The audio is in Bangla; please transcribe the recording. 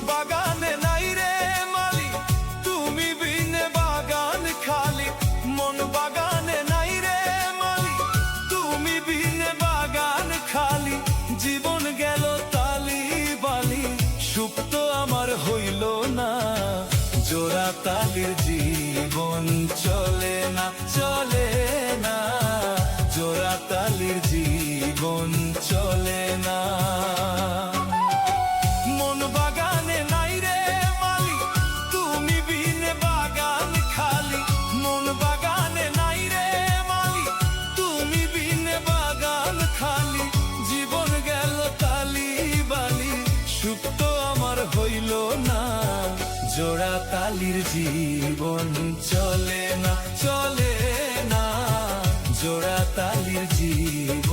বাগানে নাই রে মালি, তুমি বিনে বাগান খালি। মন বাগানে নাই রে মালি, তুমি বিনে বাগান খালি। জীবন গেল তালি বালি, সুখ তো আমার হইল না। জোড়া তালির জীবন চলে না, চলে না। জোড়া তালির জীবন চলে না। মন বাগানে নাই রে মালি, তুমি বিনে বাগান খালি। মন বাগানে নাই রে মালি, তুমি বিনে বাগান খালি। জীবন গেল তালি বালি, সুখ তো আমার হইল না। জোড়া তালির জীবন চলে না, চলে না। জোড়া তালির জীবন